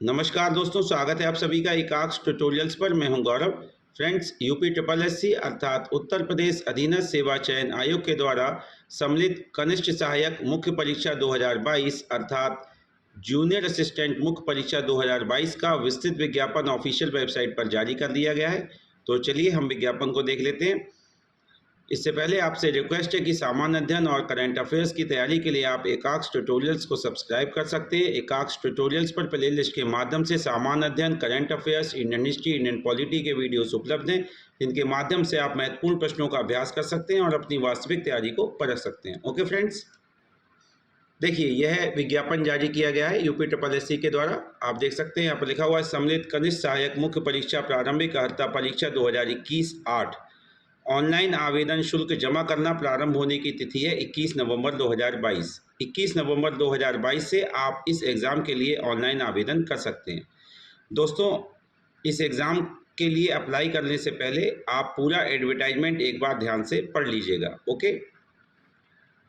नमस्कार दोस्तों, स्वागत है आप सभी का एकाक्ष ट्यूटोरियल्स पर। मैं हूं गौरव। फ्रेंड्स, यूपी ट्रिपल एससी अर्थात उत्तर प्रदेश अधीनस्थ सेवा चयन आयोग के द्वारा सम्मिलित कनिष्ठ सहायक मुख्य परीक्षा 2022 अर्थात जूनियर असिस्टेंट मुख्य परीक्षा 2022 का विस्तृत विज्ञापन ऑफिशियल वेबसाइट पर जारी कर दिया गया है। तो चलिए हम विज्ञापन को देख लेते हैं। इससे पहले आपसे रिक्वेस्ट है कि सामान्य अध्ययन और करंट अफेयर्स की तैयारी के लिए आप एकाक्ष ट्यूटोरियल्स को सब्सक्राइब कर सकते हैं। एकाक्ष ट्यूटोरियल्स पर प्लेलिस्ट के माध्यम से सामान्य अध्ययन, current affairs, Indian history, Indian polity के वीडियोस उपलब्ध हैं, जिनके माध्यम से आप महत्वपूर्ण प्रश्नों का अभ्यास कर सकते हैं और अपनी वास्तविक तैयारी को परख सकते हैं। ओके फ्रेंड्स, देखिए यह विज्ञापन जारी किया गया है यूपी ट्रिपल एससी के द्वारा। आप देख सकते हैं यहाँ पर लिखा हुआ है, सम्मिलित कनिष्ठ सहायक मुख्य परीक्षा प्रारंभिक अर्हता परीक्षा 2021-8 ऑनलाइन आवेदन शुल्क जमा करना प्रारंभ होने की तिथि है 21 नवंबर 2022। 21 नवंबर 2022 से आप इस एग्ज़ाम के लिए ऑनलाइन आवेदन कर सकते हैं। दोस्तों, इस एग्ज़ाम के लिए अप्लाई करने से पहले आप पूरा एडवर्टाइजमेंट एक बार ध्यान से पढ़ लीजिएगा। ओके,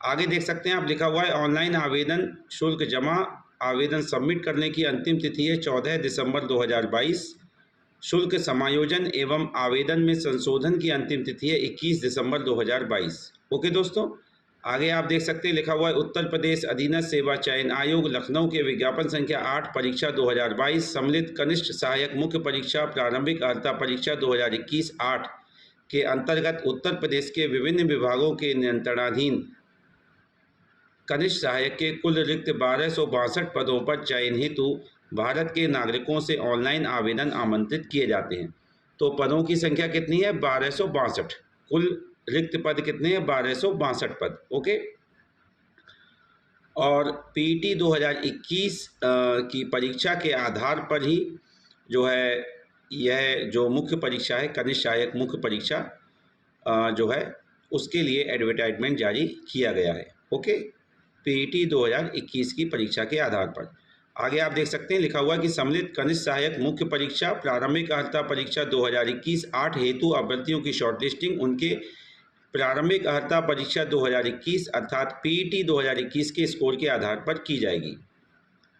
आगे देख सकते हैं आप, लिखा हुआ है ऑनलाइन आवेदन शुल्क जमा आवेदन सबमिट करने की अंतिम तिथि है 14 दिसंबर 2022। शुल्क समायोजन एवं आवेदन में संशोधन की अंतिम तिथि है 21 दिसंबर 2022। ओके दोस्तों, आगे आप देख सकते हैं लिखा हुआ है उत्तर प्रदेश अधीनस्थ सेवा चयन आयोग लखनऊ के विज्ञापन संख्या 8 परीक्षा 2022 सम्मिलित कनिष्ठ सहायक मुख्य परीक्षा प्रारंभिक अर्हता परीक्षा 2021-8 के अंतर्गत उत्तर प्रदेश के विभिन्न विभागों के नियंत्रणाधीन कनिष्ठ सहायक के कुल रिक्त 1262 पदों पर चयन हेतु भारत के नागरिकों से ऑनलाइन आवेदन आमंत्रित किए जाते हैं। तो पदों की संख्या कितनी है? 1262। कुल रिक्त पद कितने हैं? 1262 पद। ओके, और पीटी 2021 की परीक्षा के आधार पर ही जो है यह जो मुख्य परीक्षा है कनिष्ठ सहायक मुख्य परीक्षा जो है उसके लिए एडवर्टाइजमेंट जारी किया गया है। ओके, पीईटी 2021 की परीक्षा के आधार पर। आगे आप देख सकते हैं लिखा हुआ कि सम्मिलित कनिष्ठ सहायक मुख्य परीक्षा प्रारंभिक अर्हता परीक्षा 2021-8 हेतु अभ्यर्थियों की शॉर्टलिस्टिंग उनके प्रारंभिक अर्हता परीक्षा 2021 अर्थात पीईटी 2021 के स्कोर के आधार पर की जाएगी।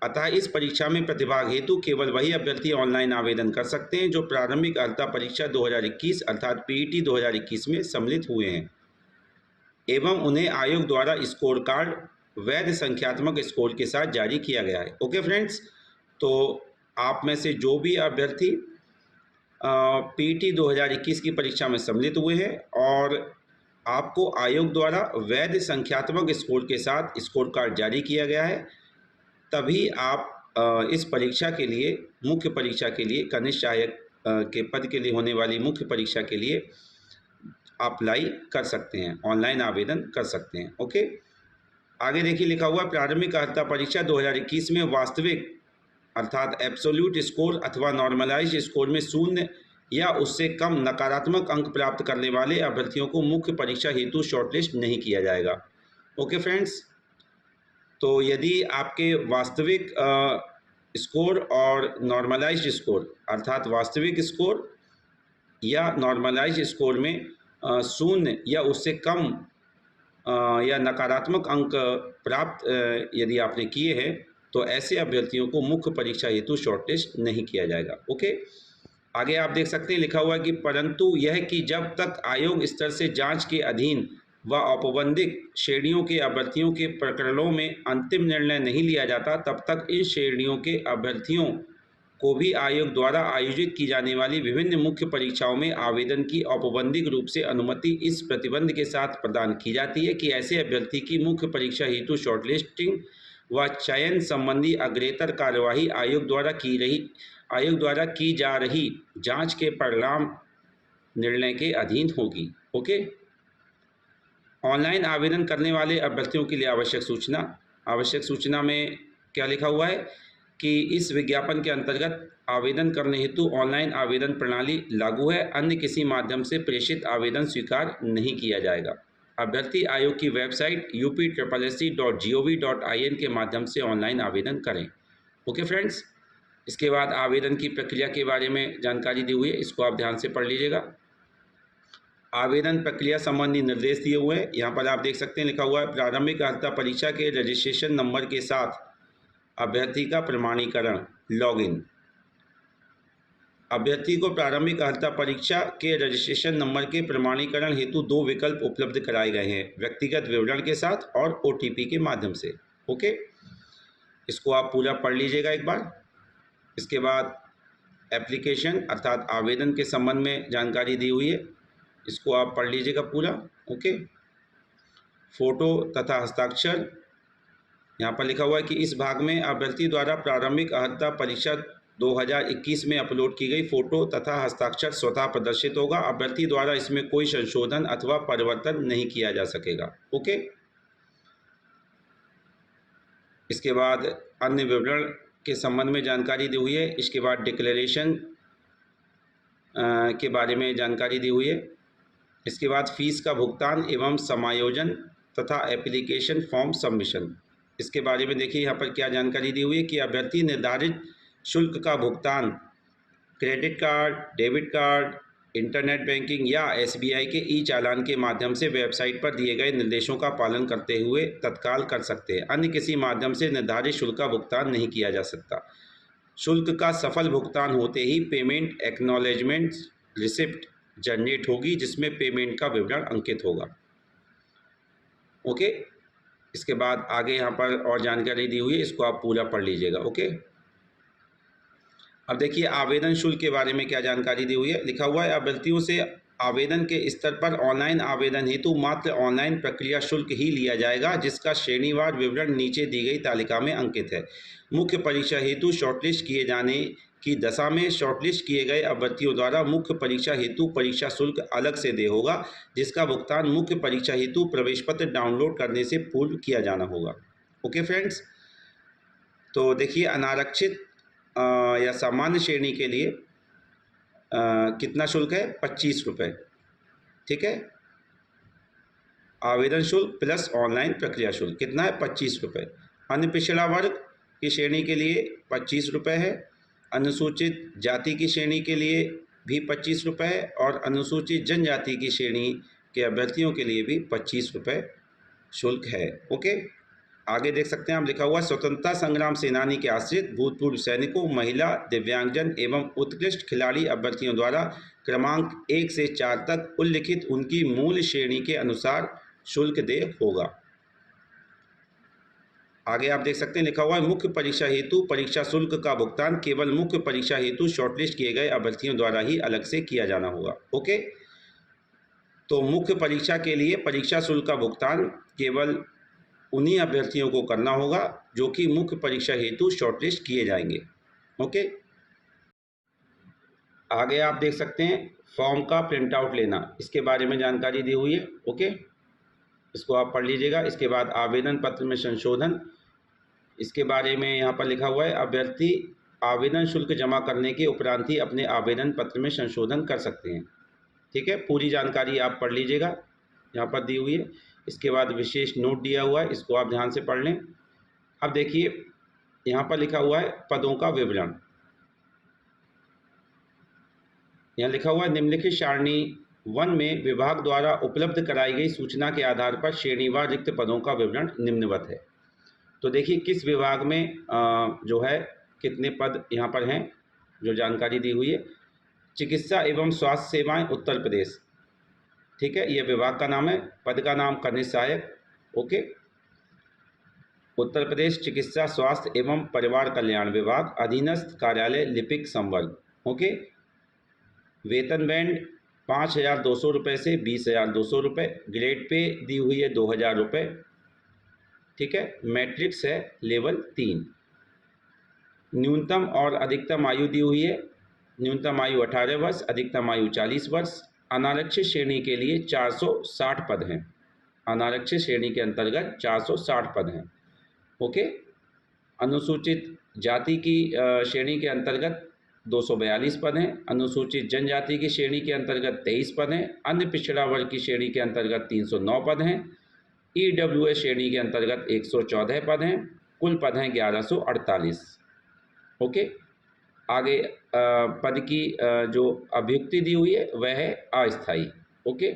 अतः इस परीक्षा में प्रतिभाग हेतु केवल वही अभ्यर्थी ऑनलाइन आवेदन कर सकते हैं जो प्रारंभिक अर्हता परीक्षा 2021 अर्थात पीईटी 2021 में सम्मिलित हुए हैं एवं उन्हें आयोग द्वारा स्कोर कार्ड वैध संख्यात्मक स्कोर के साथ जारी किया गया है। ओके फ्रेंड्स, तो आप में से जो भी अभ्यर्थी पीटी 2021 की परीक्षा में सम्मिलित हुए हैं और आपको आयोग द्वारा वैध संख्यात्मक स्कोर के साथ स्कोर कार्ड जारी किया गया है, तभी आप इस परीक्षा के लिए मुख्य परीक्षा के लिए कनिष्ठ सहायक के पद के लिए होने वाली मुख्य परीक्षा के लिए अप्लाई कर सकते हैं, ऑनलाइन आवेदन कर सकते हैं। ओके, आगे देखिए लिखा हुआ प्रारंभिक अर्हता परीक्षा 2021 में वास्तविक अर्थात एब्सोल्यूट स्कोर अथवा नॉर्मलाइज्ड स्कोर में 0 या उससे कम नकारात्मक अंक प्राप्त करने वाले अभ्यर्थियों को मुख्य परीक्षा हेतु शॉर्टलिस्ट नहीं किया जाएगा। ओके फ्रेंड्स, तो यदि आपके वास्तविक स्कोर और नॉर्मलाइज्ड स्कोर अर्थात वास्तविक स्कोर या नॉर्मलाइज्ड स्कोर में 0 या उससे कम या नकारात्मक अंक प्राप्त यदि आपने किए हैं तो ऐसे अभ्यर्थियों को मुख्य परीक्षा हेतु शॉर्टलिस्ट नहीं किया जाएगा। ओके, आगे आप देख सकते हैं लिखा हुआ है कि परंतु यह कि जब तक आयोग स्तर से जांच के अधीन व औपबंधिक श्रेणियों के अभ्यर्थियों के प्रकरणों में अंतिम निर्णय नहीं लिया जाता, तब तक इन श्रेणियों के अभ्यर्थियों को भी आयोग द्वारा आयोजित की जाने वाली विभिन्न मुख्य परीक्षाओं में आवेदन की औपबंधिक रूप से अनुमति इस प्रतिबंध के साथ प्रदान की जाती है कि ऐसे अभ्यर्थी की मुख्य परीक्षा हेतु शॉर्टलिस्टिंग व चयन संबंधी अग्रेतर कार्यवाही आयोग द्वारा की जा रही जांच के परिणाम निर्णय के अधीन होगी। ओके, ऑनलाइन आवेदन करने वाले अभ्यर्थियों के लिए आवश्यक सूचना में क्या लिखा हुआ है कि इस विज्ञापन के अंतर्गत आवेदन करने हेतु ऑनलाइन आवेदन प्रणाली लागू है, अन्य किसी माध्यम से प्रेषित आवेदन स्वीकार नहीं किया जाएगा। अभ्यर्थी आयोग की वेबसाइट upsssc.gov.in के माध्यम से ऑनलाइन आवेदन करें। ओके फ्रेंड्स, इसके बाद आवेदन की प्रक्रिया के बारे में जानकारी दी हुई है, इसको आप ध्यान से पढ़ लीजिएगा। आवेदन प्रक्रिया संबंधी निर्देश दिए हुए हैं, यहाँ पर आप देख सकते हैं लिखा हुआ है प्रारंभिक अर्हता परीक्षा के रजिस्ट्रेशन नंबर के साथ अभ्यर्थी का प्रमाणीकरण लॉगिन। अभ्यर्थी को प्रारंभिक अर्हता परीक्षा के रजिस्ट्रेशन नंबर के प्रमाणीकरण हेतु 2 विकल्प उपलब्ध कराए गए हैं, व्यक्तिगत विवरण के साथ और OTP के माध्यम से। ओके, इसको आप पूरा पढ़ लीजिएगा एक बार। इसके बाद एप्लीकेशन अर्थात आवेदन के संबंध में जानकारी दी हुई है, इसको आप पढ़ लीजिएगा पूरा। ओके, फोटो तथा हस्ताक्षर यहाँ पर लिखा हुआ है कि इस भाग में अभ्यर्थी द्वारा प्रारंभिक अर्हता परीक्षा 2021 में अपलोड की गई फोटो तथा हस्ताक्षर स्वतः प्रदर्शित होगा। अभ्यर्थी द्वारा इसमें कोई संशोधन अथवा परिवर्तन नहीं किया जा सकेगा। ओके, इसके बाद अन्य विवरण के संबंध में जानकारी दी हुई है। इसके बाद डिक्लेरेशन के बारे में जानकारी दी हुई है। इसके बाद फीस का भुगतान एवं समायोजन तथा एप्लीकेशन फॉर्म सबमिशन, इसके बारे में देखिए यहाँ पर क्या जानकारी दी हुई है कि अभ्यर्थी निर्धारित शुल्क का भुगतान credit card, debit card, internet banking या SBI के ई-चालान के माध्यम से वेबसाइट पर दिए गए निर्देशों का पालन करते हुए तत्काल कर सकते हैं। अन्य किसी माध्यम से निर्धारित शुल्क का भुगतान नहीं किया जा सकता। शुल्क का सफल भुगतान होते ही पेमेंट एक्नॉलेजमेंट रिसिप्ट जनरेट होगी, जिसमें पेमेंट का विवरण अंकित होगा। ओके, इसके बाद आगे यहाँ पर और जानकारी दी हुई है, इसको आप पूरा पढ़ लीजिएगा। ओके, अब देखिए आवेदन शुल्क के बारे में क्या जानकारी दी हुई है। लिखा हुआ है अभ्यर्थियों से आवेदन के स्तर पर ऑनलाइन आवेदन हेतु मात्र ऑनलाइन प्रक्रिया शुल्क ही लिया जाएगा, जिसका श्रेणीवार विवरण नीचे दी गई तालिका में अंकित है। मुख्य परीक्षा हेतु शॉर्टलिस्ट किए जाने की दशा में शॉर्टलिस्ट किए गए अभ्यर्थियों द्वारा मुख्य परीक्षा हेतु परीक्षा शुल्क अलग से देय होगा, जिसका भुगतान मुख्य परीक्षा हेतु प्रवेश पत्र डाउनलोड करने से पूर्व किया जाना होगा। ओके फ्रेंड्स, तो देखिए अनारक्षित या सामान्य श्रेणी के लिए कितना शुल्क है, 25 रुपये। ठीक है, आवेदन शुल्क प्लस ऑनलाइन प्रक्रिया शुल्क कितना है, 25 रुपये। अन्य पिछड़ा वर्ग की श्रेणी के लिए 25 रुपये है। अनुसूचित जाति की श्रेणी के लिए भी 25 रुपये है और अनुसूचित जनजाति की श्रेणी के अभ्यर्थियों के लिए भी 25 रुपये शुल्क है। ओके, आगे देख सकते हैं आप, लिखा हुआ स्वतंत्रता संग्राम सेनानी के आश्रित भूतपूर्व सैनिकों, महिला, दिव्यांगजन एवं उत्कृष्ट खिलाड़ी अभ्यर्थियों द्वारा क्रमांक 1 से 4 तक उल्लिखित उनकी मूल श्रेणी के अनुसार शुल्क देय होगा। आगे आप देख सकते हैं लिखा हुआ है मुख्य परीक्षा हेतु परीक्षा शुल्क का भुगतान केवल मुख्य परीक्षा हेतु शॉर्टलिस्ट किए गए अभ्यर्थियों द्वारा ही अलग से किया जाना होगा। ओके, तो मुख्य परीक्षा के लिए परीक्षा शुल्क का भुगतान केवल उन्हीं अभ्यर्थियों को करना होगा जो कि मुख्य परीक्षा हेतु शॉर्टलिस्ट किए जाएंगे। ओके, आगे आप देख सकते हैं फॉर्म का प्रिंट आउट लेना, इसके बारे में जानकारी दी हुई है। ओके, इसको आप पढ़ लीजिएगा। इसके बाद आवेदन पत्र में संशोधन, इसके बारे में यहाँ पर लिखा हुआ है अभ्यर्थी आवेदन शुल्क जमा करने के उपरांत ही अपने आवेदन पत्र में संशोधन कर सकते हैं। ठीक है, पूरी जानकारी आप पढ़ लीजिएगा, यहाँ पर दी हुई है। इसके बाद विशेष नोट दिया हुआ है, इसको आप ध्यान से पढ़ लें। अब देखिए यहाँ पर लिखा हुआ है पदों का विवरण। यहाँ लिखा हुआ है निम्नलिखित सारणी 1 में विभाग द्वारा उपलब्ध कराई गई सूचना के आधार पर श्रेणीवार रिक्त पदों का विवरण निम्नवत है। तो देखिए किस विभाग में जो है कितने पद यहाँ पर हैं, जो जानकारी दी हुई है। चिकित्सा एवं स्वास्थ्य सेवाएं उत्तर प्रदेश, ठीक है, ये विभाग का नाम है। पद का नाम कनिष्ठ सहायक। ओके, उत्तर प्रदेश चिकित्सा स्वास्थ्य एवं परिवार कल्याण विभाग, अधीनस्थ कार्यालय लिपिक संवर्ग। ओके, वेतन बैंड 5,200 रुपये से 20,200 रुपये, ग्रेड पे दी हुई है 2,000 रुपये। ठीक है, मैट्रिक्स है लेवल 3। न्यूनतम और अधिकतम आयु दी हुई है, न्यूनतम आयु 18 वर्ष, अधिकतम आयु 40 वर्ष। अनारक्षित श्रेणी के लिए 460 पद हैं, अनारक्षित श्रेणी के अंतर्गत 460 पद हैं। ओके, अनुसूचित जाति की श्रेणी के अंतर्गत 242 पद हैं, अनुसूचित जनजाति की श्रेणी के अंतर्गत 23 पद हैं, अन्य पिछड़ा वर्ग की श्रेणी के अंतर्गत 309 पद हैं, EWS श्रेणी के अंतर्गत 114 पद हैं, कुल पद हैं 1148। ओके, आगे पद की जो अभियुक्ति दी हुई है वह है अस्थायी। ओके,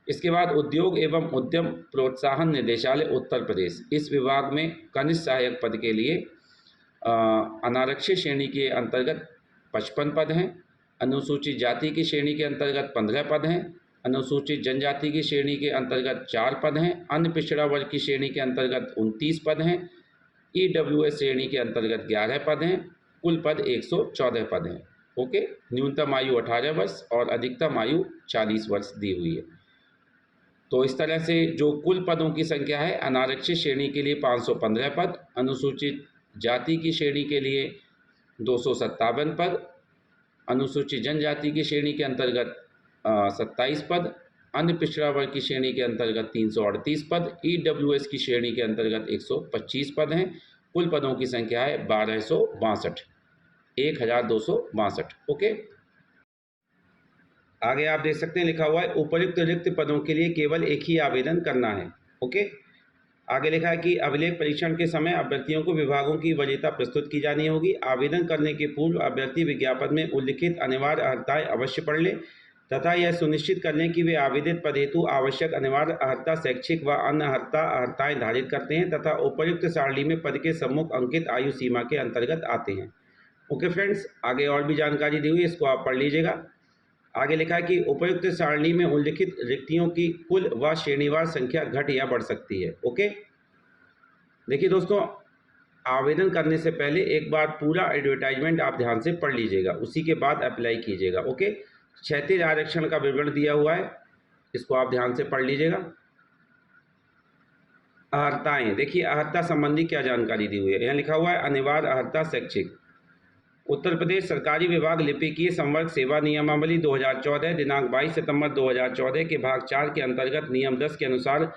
इसके बाद उद्योग एवं उद्यम प्रोत्साहन निदेशालय उत्तर प्रदेश, इस विभाग में कनिष्ठ सहायक पद के लिए अनारक्षित श्रेणी के अंतर्गत 55 पद हैं, अनुसूचित जाति की श्रेणी के अंतर्गत 15 पद हैं, अनुसूचित जनजाति की श्रेणी के अंतर्गत 4 पद हैं, अन्य पिछड़ा वर्ग की श्रेणी के अंतर्गत 29 पद हैं, ईडब्ल्यूएस श्रेणी के अंतर्गत 11 पद हैं, कुल पद 114 पद हैं। ओके, न्यूनतम आयु 18 वर्ष और अधिकतम आयु 40 वर्ष दी हुई है। तो इस तरह से जो कुल पदों की संख्या है, अनारक्षित श्रेणी के लिए 515 पद, अनुसूचित जाति की श्रेणी के लिए 257 पद, अनुसूचित जनजाति की श्रेणी के अंतर्गत 27 पद, अन्य पिछड़ा वर्ग की श्रेणी के अंतर्गत 338 पद, ईडब्ल्यूएस की श्रेणी के अंतर्गत 125 पद हैं। कुल पदों की संख्या है 1262। ओके, आगे आप देख सकते हैं लिखा हुआ है उपयुक्त रिक्त पदों के लिए केवल एक ही आवेदन करना है। ओके, आगे लिखा है कि अभिलेख परीक्षण के समय अभ्यर्थियों को विभागों की वरीयता प्रस्तुत की जानी होगी। आवेदन करने के पूर्व अभ्यर्थी विज्ञापन में उल्लिखित अनिवार्य अर्हताएं अवश्य पढ़ ले तथा यह सुनिश्चित कर लें कि वे आवेदित पद हेतु आवश्यक अनिवार्य अर्हता, शैक्षिक व अन्य अर्हताएं धारित करते हैं तथा उपयुक्त सारणी में पद के सम्मुख अंकित आयु सीमा के अंतर्गत आते हैं। ओके फ्रेंड्स, आगे और भी जानकारी दी हुई है, इसको आप पढ़ लीजिएगा। आगे लिखा है कि उपयुक्त सारणी में उल्लिखित रिक्तियों की कुल व श्रेणीवार संख्या घट या बढ़ सकती है। ओके, देखिए दोस्तों, आवेदन करने से पहले एक बार पूरा एडवर्टाइजमेंट आप ध्यान से पढ़ लीजिएगा, उसी के बाद अप्लाई कीजिएगा। ओके, क्षैतिज आरक्षण का विवरण दिया हुआ है, इसको आप ध्यान से पढ़ लीजिएगा। अर्हताएं, देखिए अर्हता संबंधी क्या जानकारी दी हुई है। यहाँ लिखा हुआ है अनिवार्य अर्हता शैक्षिक। उत्तर प्रदेश सरकारी विभाग लिपिकीय संवर्ग सेवा नियमावली 2014 दिनांक 22 सितंबर 2014 के भाग 4 के अंतर्गत नियम 10 के अनुसार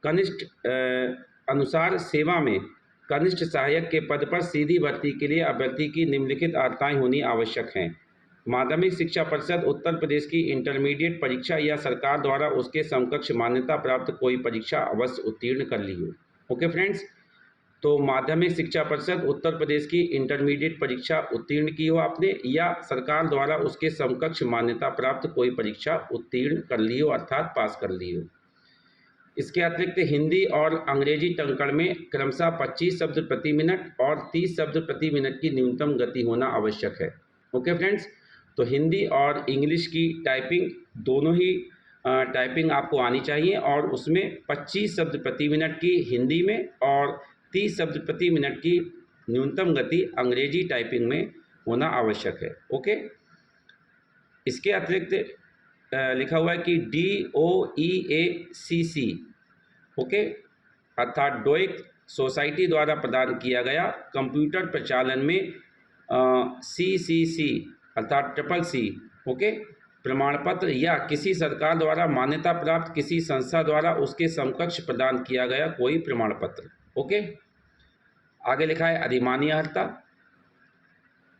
कनिष्ठ अनुसार सेवा में कनिष्ठ सहायक के पद पर सीधी भर्ती के लिए अभ्यर्थी की निम्नलिखित अर्हताएं होनी आवश्यक हैं। माध्यमिक शिक्षा परिषद उत्तर प्रदेश की इंटरमीडिएट परीक्षा या सरकार द्वारा उसके समकक्ष मान्यता प्राप्त कोई परीक्षा अवश्य उत्तीर्ण कर ली हो। ओके फ्रेंड्स, तो माध्यमिक शिक्षा परिषद उत्तर प्रदेश की इंटरमीडिएट परीक्षा उत्तीर्ण की हो आपने, या सरकार द्वारा उसके समकक्ष मान्यता प्राप्त कोई परीक्षा उत्तीर्ण कर ली हो, अर्थात पास कर ली हो। इसके अतिरिक्त हिंदी और अंग्रेजी टंकण में क्रमशः 25 शब्द प्रति मिनट और 30 शब्द प्रति मिनट की न्यूनतम गति होना आवश्यक है। ओके फ्रेंड्स, तो हिंदी और इंग्लिश की टाइपिंग दोनों ही टाइपिंग आपको आनी चाहिए और उसमें 25 शब्द प्रति मिनट की हिंदी में और 30 शब्द प्रति मिनट की न्यूनतम गति अंग्रेजी टाइपिंग में होना आवश्यक है। ओके, इसके अतिरिक्त लिखा हुआ है कि DOEACC, ओके, अर्थात डोइक सोसाइटी द्वारा प्रदान किया गया कंप्यूटर प्रचालन में CCC अर्थात CCC, ओके, प्रमाण पत्र या किसी सरकार द्वारा मान्यता प्राप्त किसी संस्था द्वारा उसके समकक्ष प्रदान किया गया कोई प्रमाण पत्र। ओके, आगे लिखा है अधिमान्य अर्हता।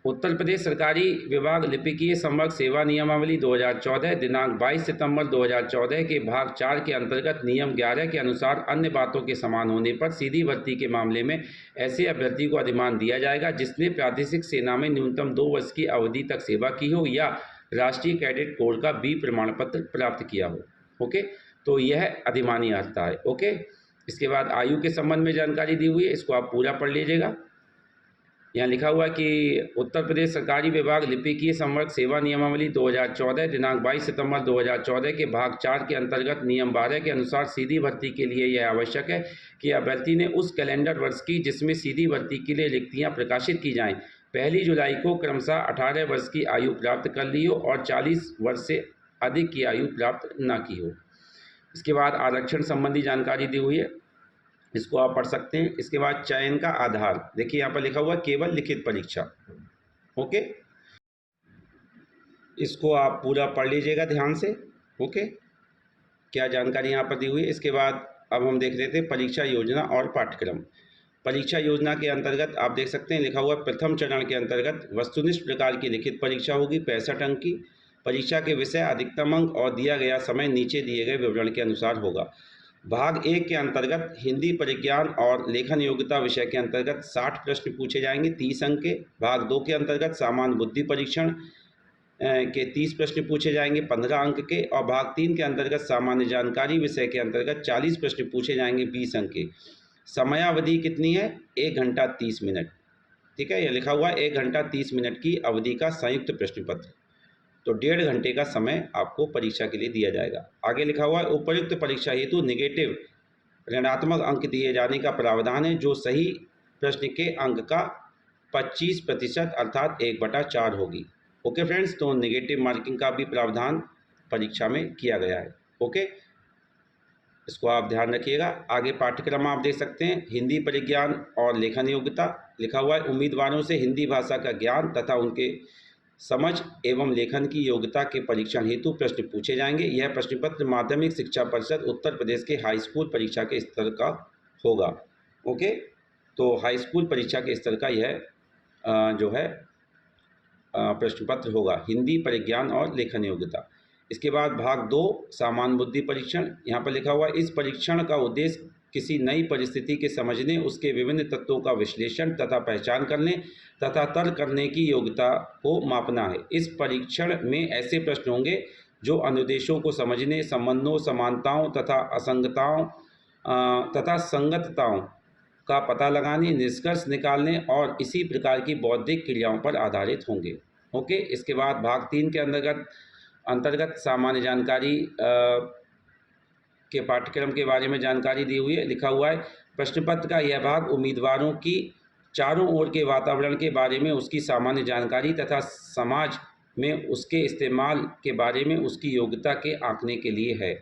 उत्तर प्रदेश सरकारी विभाग लिपिकीय संवर्ग सेवा नियमावली 2014 दिनांक 22 सितंबर 2014 के भाग 4 के अंतर्गत नियम 11 के अनुसार अन्य बातों के समान होने पर सीधी भर्ती के मामले में ऐसे अभ्यर्थी को अधिमान दिया जाएगा जिसने प्रादेशिक सेना में न्यूनतम 2 वर्ष की अवधि तक सेवा की हो या राष्ट्रीय कैडेट कोर का B प्रमाण पत्र प्राप्त किया हो। ओके, तो यह अधिमान्य अर्हता है। ओके, इसके बाद आयु के संबंध में जानकारी दी हुई है, इसको आप पूरा पढ़ लीजिएगा। यहाँ लिखा हुआ है कि उत्तर प्रदेश सरकारी विभाग लिपिकीय संवर्ग सेवा नियमावली 2014 दिनांक 22 सितंबर 2014 के भाग 4 के अंतर्गत नियम 12 के अनुसार सीधी भर्ती के लिए यह आवश्यक है कि अभ्यर्थी ने उस कैलेंडर वर्ष की जिसमें सीधी भर्ती के लिए रिक्तियाँ प्रकाशित की जाएँ 1 जुलाई को क्रमशः 18 वर्ष की आयु प्राप्त कर ली हो और 40 वर्ष से अधिक की आयु प्राप्त न की हो। इसके बाद आरक्षण संबंधी जानकारी दी हुई है, इसको आप पढ़ सकते हैं। इसके बाद चयन का आधार, देखिए यहाँ पर लिखा हुआ है केवल लिखित परीक्षा। ओके, इसको आप पूरा पढ़ लीजिएगा ध्यान से। ओके, क्या जानकारी यहाँ पर दी हुई है। इसके बाद अब हम देख लेते हैं परीक्षा योजना और पाठ्यक्रम। परीक्षा योजना के अंतर्गत आप देख सकते हैं लिखा हुआ प्रथम चरण के अंतर्गत वस्तुनिष्ठ प्रकार की लिखित परीक्षा होगी 65 अंक की। परीक्षा के विषय, अधिकतम अंक और दिया गया समय नीचे दिए गए विवरण के अनुसार होगा। भाग 1 के अंतर्गत हिंदी परिज्ञान और लेखन योग्यता विषय के अंतर्गत 60 प्रश्न पूछे जाएंगे 30 अंक के। भाग 2 के अंतर्गत सामान्य बुद्धि परीक्षण के 30 प्रश्न पूछे जाएंगे 15 अंक के। और भाग 3 के अंतर्गत सामान्य जानकारी विषय के अंतर्गत 40 प्रश्न पूछे जाएंगे 20 अंक के। समयावधि कितनी है? 1 घंटा 30 मिनट। ठीक है, यह लिखा हुआ है 1 घंटा 30 मिनट की अवधि का संयुक्त प्रश्न पत्र। तो 1.5 घंटे का समय आपको परीक्षा के लिए दिया जाएगा। आगे लिखा हुआ है उपर्युक्त परीक्षा हेतु नेगेटिव ऋणात्मक अंक दिए जाने का प्रावधान है, जो सही प्रश्न के अंक का 25% अर्थात 1/4 होगी। ओके फ्रेंड्स, तो नेगेटिव मार्किंग का भी प्रावधान परीक्षा में किया गया है। ओके, इसको आप ध्यान रखिएगा। आगे पाठ्यक्रम आप देख सकते हैं, हिंदी परिज्ञान और लेखन योग्यता लिखा हुआ है। उम्मीदवारों से हिंदी भाषा का ज्ञान तथा उनके समझ एवं लेखन की योग्यता के परीक्षण हेतु प्रश्न पूछे जाएंगे। यह प्रश्न पत्र माध्यमिक शिक्षा परिषद उत्तर प्रदेश के हाई स्कूल परीक्षा के स्तर का होगा। ओके, तो हाई स्कूल परीक्षा के स्तर का यह जो है प्रश्न पत्र होगा, हिंदी परिज्ञान और लेखन योग्यता। इसके बाद भाग 2 सामान्य बुद्धि परीक्षण, यहाँ पर लिखा हुआ है इस परीक्षण का उद्देश्य किसी नई परिस्थिति के समझने, उसके विभिन्न तत्वों का विश्लेषण तथा पहचान करने तथा तर्क करने की योग्यता को मापना है। इस परीक्षण में ऐसे प्रश्न होंगे जो अनुदेशों को समझने, संबंधों, समानताओं तथा असंगताओं तथा संगतताओं का पता लगाने, निष्कर्ष निकालने और इसी प्रकार की बौद्धिक क्रियाओं पर आधारित होंगे। ओके, इसके बाद भाग 3 के अंतर्गत सामान्य जानकारी के पाठ्यक्रम के बारे में जानकारी दी हुई है। लिखा हुआ है प्रश्न पत्र का यह भाग उम्मीदवारों की चारों ओर के वातावरण के बारे में उसकी सामान्य जानकारी तथा समाज में उसके इस्तेमाल के बारे में उसकी योग्यता के आंकने के लिए है।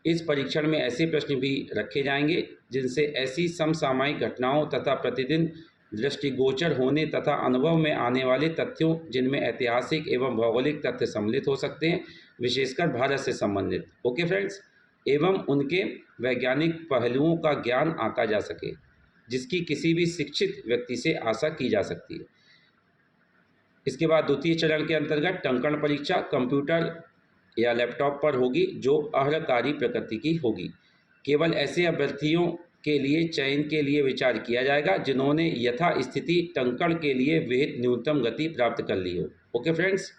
इस परीक्षण में ऐसे प्रश्न भी रखे जाएंगे जिनसे ऐसी समसामयिक घटनाओं तथा प्रतिदिन दृष्टिगोचर होने तथा अनुभव में आने वाले तथ्यों, जिनमें ऐतिहासिक एवं भौगोलिक तथ्य सम्मिलित हो सकते हैं, विशेषकर भारत से संबंधित, ओके फ्रेंड्स, एवं उनके वैज्ञानिक पहलुओं का ज्ञान आंका जा सके, जिसकी किसी भी शिक्षित व्यक्ति से आशा की जा सकती है। इसके बाद द्वितीय चरण के अंतर्गत टंकण परीक्षा कंप्यूटर या लैपटॉप पर होगी, जो अहरकारी प्रकृति की होगी। केवल ऐसे अभ्यर्थियों के लिए चयन के लिए विचार किया जाएगा जिन्होंने यथास्थिति टंकण के लिए विहित न्यूनतम गति प्राप्त कर ली हो। ओके फ्रेंड्स,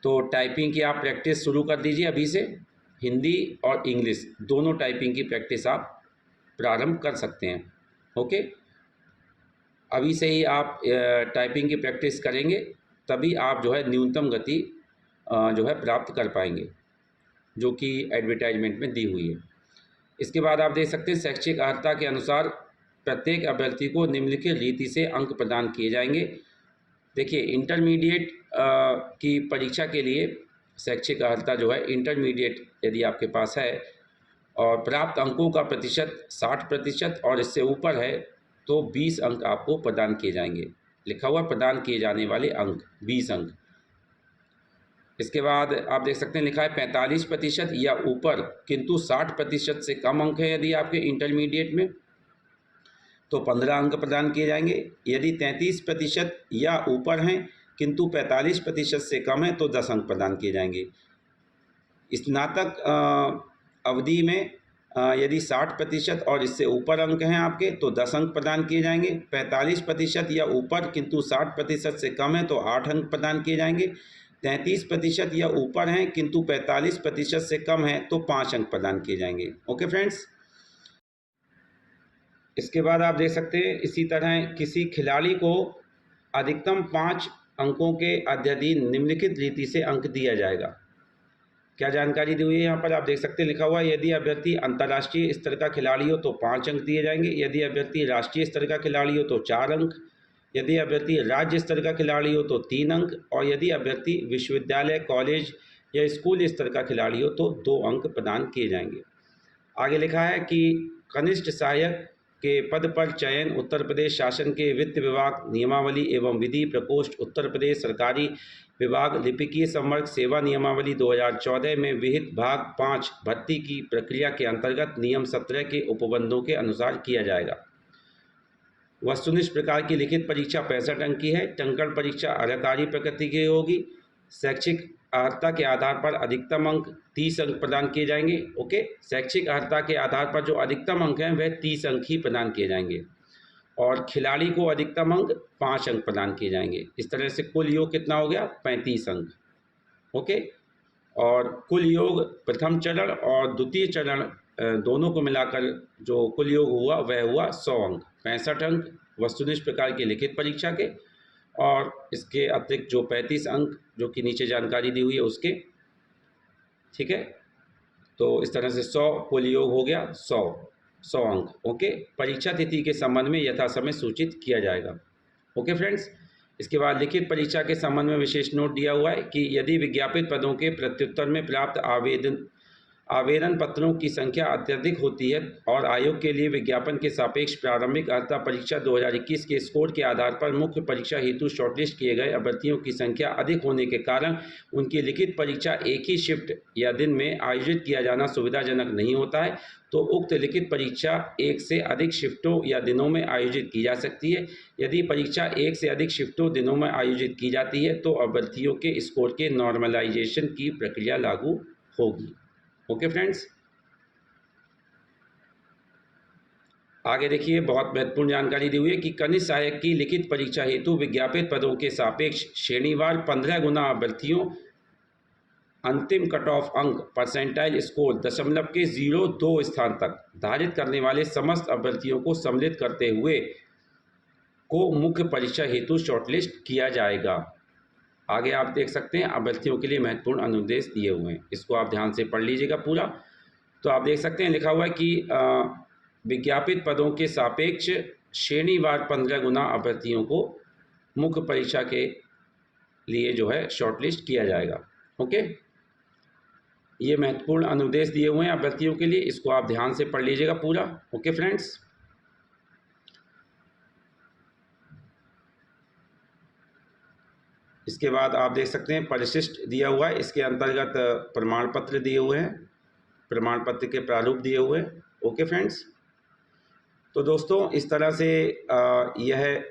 तो टाइपिंग की आप प्रैक्टिस शुरू कर दीजिए अभी से। हिंदी और इंग्लिश दोनों टाइपिंग की प्रैक्टिस आप प्रारंभ कर सकते हैं। ओके, अभी से ही आप टाइपिंग की प्रैक्टिस करेंगे, तभी आप जो है न्यूनतम गति जो है प्राप्त कर पाएंगे, जो कि एडवर्टाइजमेंट में दी हुई है। इसके बाद आप देख सकते हैं शैक्षिक अर्हता के अनुसार प्रत्येक अभ्यर्थी को निम्नलिखित रीति से अंक प्रदान किए जाएंगे। देखिए, इंटरमीडिएट की परीक्षा के लिए शैक्षिक अर्हता जो है इंटरमीडिएट यदि आपके पास है और प्राप्त अंकों का प्रतिशत 60% और इससे ऊपर है तो 20 अंक आपको प्रदान किए जाएंगे। लिखा हुआ प्रदान किए जाने वाले अंक 20 अंक। इसके बाद आप देख सकते हैं लिखा है 45% या ऊपर किंतु 60% से कम अंक है यदि आपके इंटरमीडिएट में तो 15 अंक प्रदान किए जाएंगे। यदि 33% या ऊपर हैं किंतु 45% से कम है तो 10 अंक प्रदान किए जाएंगे। स्नातक अवधि में यदि 60% और इससे ऊपर अंक हैं आपके तो 10 अंक प्रदान किए जाएंगे। 45% या ऊपर किंतु 60% से कम है तो 8 अंक प्रदान किए जाएंगे। 33% या ऊपर हैं किंतु 45% से कम है तो 5 अंक प्रदान किए जाएंगे। ओके फ्रेंड्स, इसके बाद आप देख सकते हैं इसी तरह किसी खिलाड़ी को अधिकतम 5 अंकों के अध्ययन निम्नलिखित रीति से अंक दिया जाएगा। क्या जानकारी दी हुई है यहाँ पर आप देख सकते हैं लिखा हुआ है यदि अभ्यर्थी अंतर्राष्ट्रीय स्तर का खिलाड़ी हो तो 5 अंक दिए जाएंगे। यदि अभ्यर्थी राष्ट्रीय स्तर का खिलाड़ी हो तो 4 अंक। यदि अभ्यर्थी राज्य स्तर का खिलाड़ी हो तो 3 अंक और यदि अभ्यर्थी विश्वविद्यालय, कॉलेज या स्कूल स्तर का खिलाड़ी हो तो 2 अंक प्रदान किए जाएंगे। आगे लिखा है कि कनिष्ठ सहायक के पद पर चयन उत्तर प्रदेश शासन के वित्त विभाग नियमावली एवं विधि प्रकोष्ठ उत्तर प्रदेश सरकारी विभाग लिपिकीय संवर्ग सेवा नियमावली 2014 में विहित भाग 5 भर्ती की प्रक्रिया के अंतर्गत नियम 17 के उपबंधों के अनुसार किया जाएगा। वस्तुनिष्ठ प्रकार की लिखित परीक्षा 65 अंक की है। टंकण परीक्षा अहरकारी प्रकृति की होगी। शैक्षिक अर्हता के आधार पर अधिकतम अंक 30 अंक प्रदान किए जाएंगे। ओके, शैक्षिक अर्हता के आधार पर जो अधिकतम अंक हैं वह 30 अंक ही प्रदान किए जाएंगे और खिलाड़ी को अधिकतम अंक 5 अंक प्रदान किए जाएंगे। इस तरह से कुल योग कितना हो गया 35 अंक। ओके, और कुल योग प्रथम चरण और द्वितीय चरण दोनों को मिलाकर जो कुल योग हुआ वह हुआ 100 अंक। 65 अंक वस्तुनिष्ठ प्रकार की लिखित परीक्षा के, और इसके अतिरिक्त जो 35 अंक जो कि नीचे जानकारी दी हुई है उसके। ठीक है, तो इस तरह से 100 कुल योग हो गया 100 अंक। ओके, परीक्षा तिथि के संबंध में यथासमय सूचित किया जाएगा। ओके फ्रेंड्स, इसके बाद लिखित परीक्षा के संबंध में विशेष नोट दिया हुआ है कि यदि विज्ञापित पदों के प्रत्युत्तर में प्राप्त आवेदन पत्रों की संख्या अत्यधिक होती है और आयोग के लिए विज्ञापन के सापेक्ष प्रारंभिक अर्हता परीक्षा 2021 के स्कोर के आधार पर मुख्य परीक्षा हेतु शॉर्टलिस्ट किए गए अभ्यर्थियों की संख्या अधिक होने के कारण उनकी लिखित परीक्षा एक ही शिफ्ट या दिन में आयोजित किया जाना सुविधाजनक नहीं होता है, तो उक्त लिखित परीक्षा एक से अधिक शिफ्टों या दिनों में आयोजित की जा सकती है। यदि परीक्षा एक से अधिक शिफ्टों दिनों में आयोजित की जाती है तो अभ्यर्थियों के स्कोर के नॉर्मलाइजेशन की प्रक्रिया लागू होगी। ओके फ्रेंड्स, आगे देखिए, बहुत महत्वपूर्ण जानकारी दी हुई है कि कनिष्ठ सहायक की लिखित परीक्षा हेतु विज्ञापित पदों के सापेक्ष शनिवार 15 गुना अभ्यर्थियों अंतिम कट ऑफ अंक परसेंटाइल स्कोर 0.02 स्थान तक धारित करने वाले समस्त अभ्यर्थियों को सम्मिलित करते हुए को मुख्य परीक्षा हेतु शॉर्टलिस्ट किया जाएगा। आगे आप देख सकते हैं अभ्यर्थियों के लिए महत्वपूर्ण अनुदेश दिए हुए हैं, इसको आप ध्यान से पढ़ लीजिएगा पूरा। तो आप देख सकते हैं लिखा हुआ है कि विज्ञापित पदों के सापेक्ष श्रेणीवार 15 गुना अभ्यर्थियों को मुख्य परीक्षा के लिए जो है शॉर्टलिस्ट किया जाएगा। ओके, ये महत्वपूर्ण अनुदेश दिए हुए हैं अभ्यर्थियों के लिए, इसको आप ध्यान से पढ़ लीजिएगा पूरा। ओके फ्रेंड्स, इसके बाद आप देख सकते हैं परिशिष्ट दिया हुआ है, इसके अंतर्गत प्रमाण पत्र दिए हुए हैं, प्रमाण पत्र के प्रारूप दिए हुए हैं। ओके फ्रेंड्स, तो दोस्तों इस तरह से यह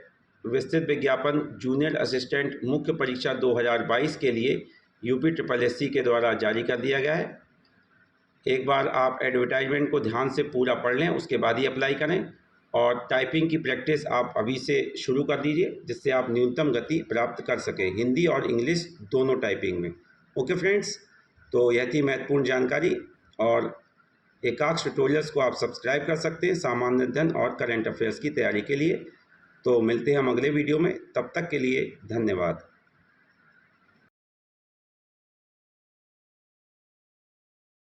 विस्तृत विज्ञापन जूनियर असिस्टेंट मुख्य परीक्षा 2022 के लिए UPSSC के द्वारा जारी कर दिया गया है। एक बार आप एडवर्टाइजमेंट को ध्यान से पूरा पढ़ लें, उसके बाद ही अप्लाई करें, और टाइपिंग की प्रैक्टिस आप अभी से शुरू कर दीजिए जिससे आप न्यूनतम गति प्राप्त कर सकें हिंदी और इंग्लिश दोनों टाइपिंग में। ओके फ्रेंड्स, तो यह थी महत्वपूर्ण जानकारी, और एकाक्ष ट्यूटोरियल्स को आप सब्सक्राइब कर सकते हैं सामान्य अध्ययन और करंट अफेयर्स की तैयारी के लिए। तो मिलते हैं हम अगले वीडियो में, तब तक के लिए धन्यवाद।